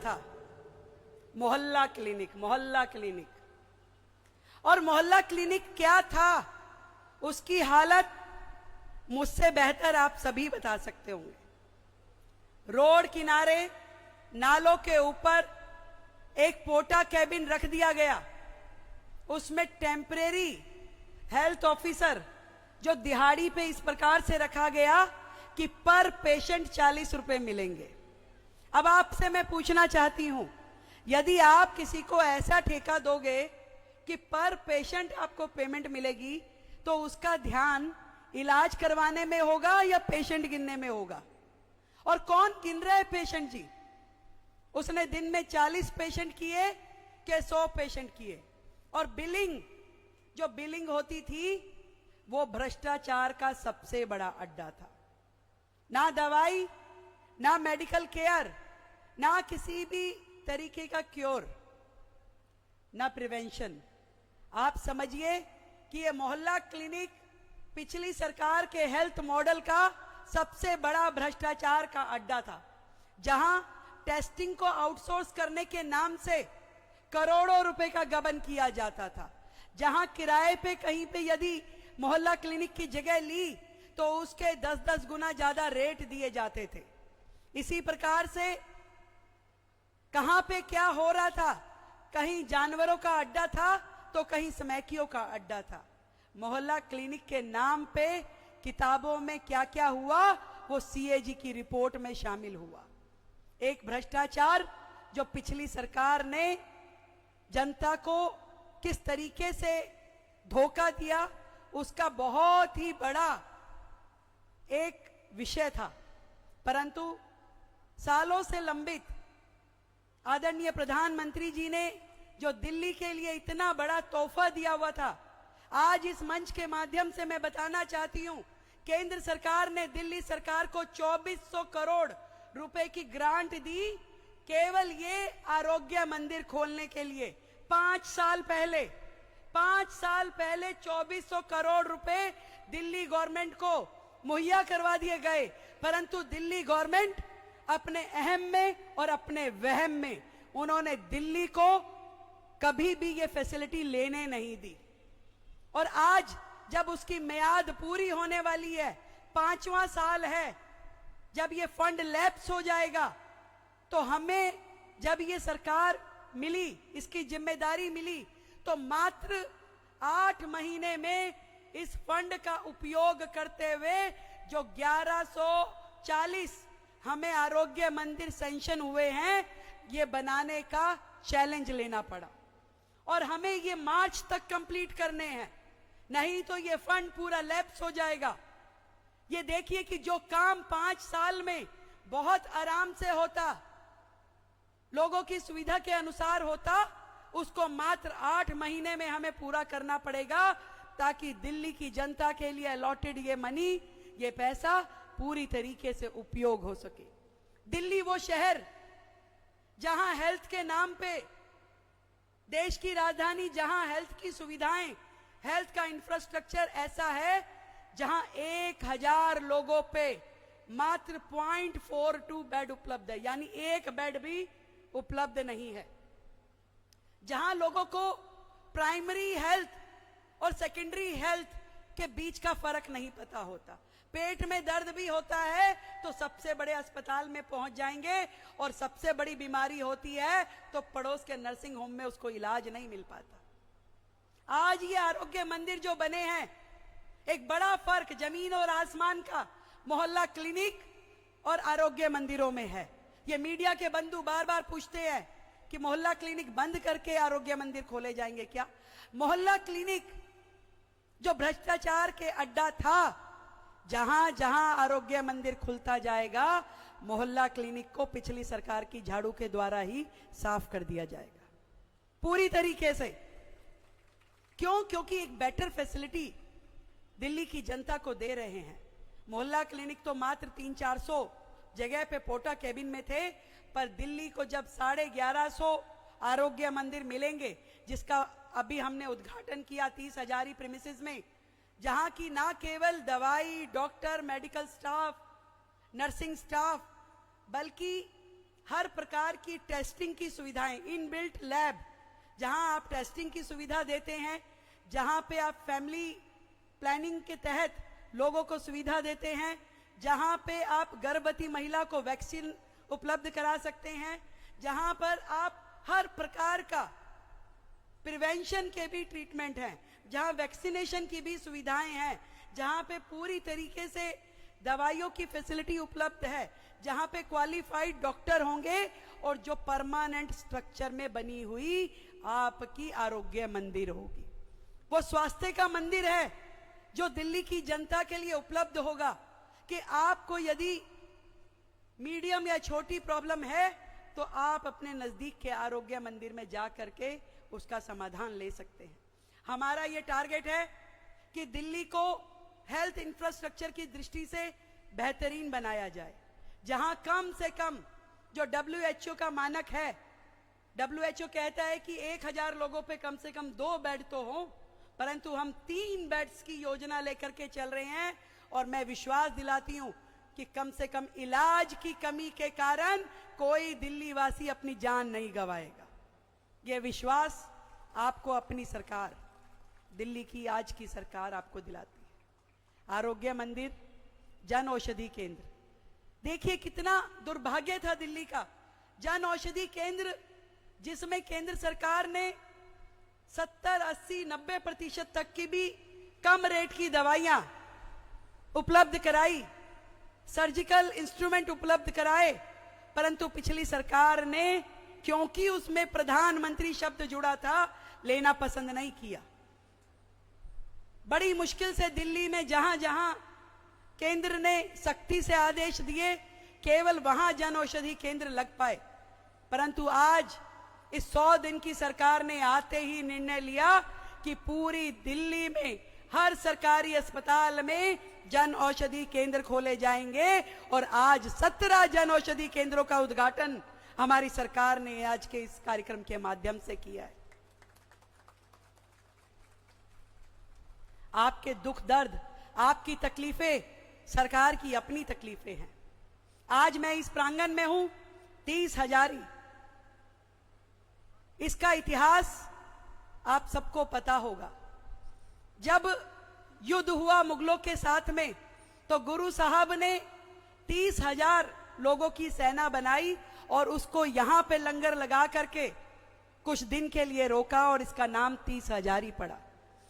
था, मोहल्ला क्लिनिक, मोहल्ला क्लिनिक। और मोहल्ला क्लिनिक क्या था, उसकी हालत मुझसे बेहतर आप सभी बता सकते होंगे। रोड किनारे नालों के ऊपर एक पोटा कैबिन रख दिया गया, उसमें टेम्परेरी हेल्थ ऑफिसर जो दिहाड़ी पे इस प्रकार से रखा गया कि पर पेशेंट 40 रुपए मिलेंगे। अब आपसे मैं पूछना चाहती हूं, यदि आप किसी को ऐसा ठेका दोगे कि पर पेशेंट आपको पेमेंट मिलेगी, तो उसका ध्यान इलाज करवाने में होगा या पेशेंट गिनने में होगा? और कौन गिन रहा है पेशेंट जी? उसने दिन में 40 पेशेंट किए कि 100 पेशेंट किए? और बिलिंग, जो बिलिंग होती थी, वो भ्रष्टाचार का सबसे बड़ा अड्डा था। ना दवाई, ना मेडिकल केयर, ना किसी भी तरीके का क्योर, ना प्रिवेंशन। आप समझिए कि ये मोहल्ला क्लिनिक पिछली सरकार के हेल्थ मॉडल का सबसे बड़ा भ्रष्टाचार का अड्डा था, जहां टेस्टिंग को आउटसोर्स करने के नाम से करोड़ों रुपए का गबन किया जाता था, जहां किराए पे कहीं पे यदि मोहल्ला क्लिनिक की जगह ली तो उसके 10-10 गुना ज्यादा रेट दिए जाते थे। इसी प्रकार से कहां पे क्या हो रहा था, कहीं जानवरों का अड्डा था तो कहीं स्मैकियों का अड्डा था। मोहल्ला क्लिनिक के नाम पे किताबों में क्या क्या हुआ, वो सीएजी की रिपोर्ट में शामिल हुआ। एक भ्रष्टाचार जो पिछली सरकार ने जनता को किस तरीके से धोखा दिया, उसका बहुत ही बड़ा एक विषय था। परंतु सालों से लंबित आदरणीय प्रधानमंत्री जी ने जो दिल्ली के लिए इतना बड़ा तोहफा दिया हुआ था, आज इस मंच के माध्यम से मैं बताना चाहती हूं, केंद्र सरकार ने दिल्ली सरकार को 2400 करोड़ रुपए की ग्रांट दी, केवल ये आरोग्य मंदिर खोलने के लिए। 5 साल पहले 2400 करोड़ रुपए दिल्ली गवर्नमेंट को मुहैया करवा दिए गए, परंतु दिल्ली गवर्नमेंट अपने अहम में और अपने वहम में उन्होंने दिल्ली को कभी भी ये फैसिलिटी लेने नहीं दी। और आज जब उसकी मियाद पूरी होने वाली है, 5वां साल है, जब ये फंड लैप्स हो जाएगा, तो हमें जब ये सरकार मिली, इसकी जिम्मेदारी मिली, तो मात्र 8 महीने में इस फंड का उपयोग करते हुए जो 1140 हमें आरोग्य मंदिर सैंक्शन हुए हैं, ये बनाने का चैलेंज लेना पड़ा। और हमें ये मार्च तक कंप्लीट करने हैं, नहीं तो ये फंड पूरा लैप्स हो जाएगा। ये देखिए कि जो काम 5 साल में बहुत आराम से होता, लोगों की सुविधा के अनुसार होता, उसको मात्र 8 महीने में हमें पूरा करना पड़ेगा, ताकि दिल्ली की जनता के लिए अलॉटेड ये मनी, ये पैसा पूरी तरीके से उपयोग हो सके। दिल्ली वो शहर जहां हेल्थ के नाम पे, देश की राजधानी जहां हेल्थ की सुविधाएं, हेल्थ का इंफ्रास्ट्रक्चर ऐसा है जहां 1000 लोगों पे मात्र 0.42 बेड उपलब्ध है, यानी एक बेड भी उपलब्ध नहीं है। जहां लोगों को प्राइमरी हेल्थ और सेकेंडरी हेल्थ के बीच का फर्क नहीं पता होता। पेट में दर्द भी होता है तो सबसे बड़े अस्पताल में पहुंच जाएंगे, और सबसे बड़ी बीमारी होती है तो पड़ोस के नर्सिंग होम में उसको इलाज नहीं मिल पाता। आज ये आरोग्य मंदिर जो बने हैं, एक बड़ा फर्क जमीन और आसमान का मोहल्ला क्लिनिक और आरोग्य मंदिरों में है। ये मीडिया के बंधु बार बार पूछते हैं कि मोहल्ला क्लिनिक बंद करके आरोग्य मंदिर खोले जाएंगे क्या? मोहल्ला क्लिनिक जो भ्रष्टाचार के अड्डा था, जहां जहां आरोग्य मंदिर खुलता जाएगा, मोहल्ला क्लिनिक को पिछली सरकार की झाड़ू के द्वारा ही साफ कर दिया जाएगा पूरी तरीके से। क्यों? क्योंकि एक बेटर फैसिलिटी दिल्ली की जनता को दे रहे हैं। मोहल्ला क्लिनिक तो मात्र 300-400 जगह पे पोटा कैबिन में थे, पर दिल्ली को जब 1150 आरोग्य मंदिर मिलेंगे, जिसका अभी हमने उद्घाटन किया 30,000 प्रीमिसेस में, जहां की ना केवल दवाई, doctor, medical staff, nursing staff, बल्कि हर प्रकार की टेस्टिंग की सुविधाएं, इनबिल्ट लैब, जहां आप टेस्टिंग की सुविधा देते हैं, जहां पे आप फैमिली प्लानिंग के तहत लोगों को सुविधा देते हैं, जहां पे आप गर्भवती महिला को वैक्सीन उपलब्ध करा सकते हैं, जहां पर आप हर प्रकार का प्रिवेंशन के भी ट्रीटमेंट हैं, जहां वैक्सीनेशन की भी सुविधाएं हैं, जहां पे पूरी तरीके से दवाइयों की फैसिलिटी उपलब्ध है, जहां पे क्वालिफाइड डॉक्टर होंगे और जो परमानेंट स्ट्रक्चर में बनी हुई आपकी आरोग्य मंदिर होगी। वो स्वास्थ्य का मंदिर है जो दिल्ली की जनता के लिए उपलब्ध होगा कि आपको यदि मीडियम या छोटी प्रॉब्लम है तो आप अपने नजदीक के आरोग्य मंदिर में जा करके उसका समाधान ले सकते हैं। हमारा ये टारगेट है कि दिल्ली को हेल्थ इंफ्रास्ट्रक्चर की दृष्टि से बेहतरीन बनाया जाए, जहां कम से कम जो WHO का मानक है, WHO कहता है कि 1000 लोगों पे कम से कम 2 बेड तो हो, परंतु हम 3 बेड्स की योजना लेकर के चल रहे हैं और मैं विश्वास दिलाती हूं कि कम से कम इलाज की कमी के कारण कोई दिल्ली वासी अपनी जान नहीं गंवाएगा। ये विश्वास आपको अपनी सरकार, दिल्ली की आज की सरकार आपको दिलाती है। आरोग्य मंदिर, जन औषधि केंद्र, देखिए कितना दुर्भाग्य था दिल्ली का। जन औषधि केंद्र जिसमें केंद्र सरकार ने 70, 80, 90% तक की भी कम रेट की दवाइयां उपलब्ध कराई, सर्जिकल इंस्ट्रूमेंट उपलब्ध कराए, परंतु पिछली सरकार ने, क्योंकि उसमें प्रधानमंत्री शब्द जुड़ा था, लेना पसंद नहीं किया। बड़ी मुश्किल से दिल्ली में जहां जहां केंद्र ने सख्ती से आदेश दिए, केवल वहां जन औषधि केंद्र लग पाए, परंतु आज इस 100 दिन की सरकार ने आते ही निर्णय लिया कि पूरी दिल्ली में हर सरकारी अस्पताल में जन औषधि केंद्र खोले जाएंगे और आज 17 जन औषधि केंद्रों का उद्घाटन हमारी सरकार ने आज के इस कार्यक्रम के माध्यम से किया है। आपके दुख दर्द, आपकी तकलीफें सरकार की अपनी तकलीफें हैं। आज मैं इस प्रांगण में हूं, 30 हजारी, इसका इतिहास आप सबको पता होगा। जब युद्ध हुआ मुगलों के साथ में तो गुरु साहब ने 30,000 लोगों की सेना बनाई और उसको यहां पे लंगर लगा करके कुछ दिन के लिए रोका और इसका नाम 30 हजारी पड़ा।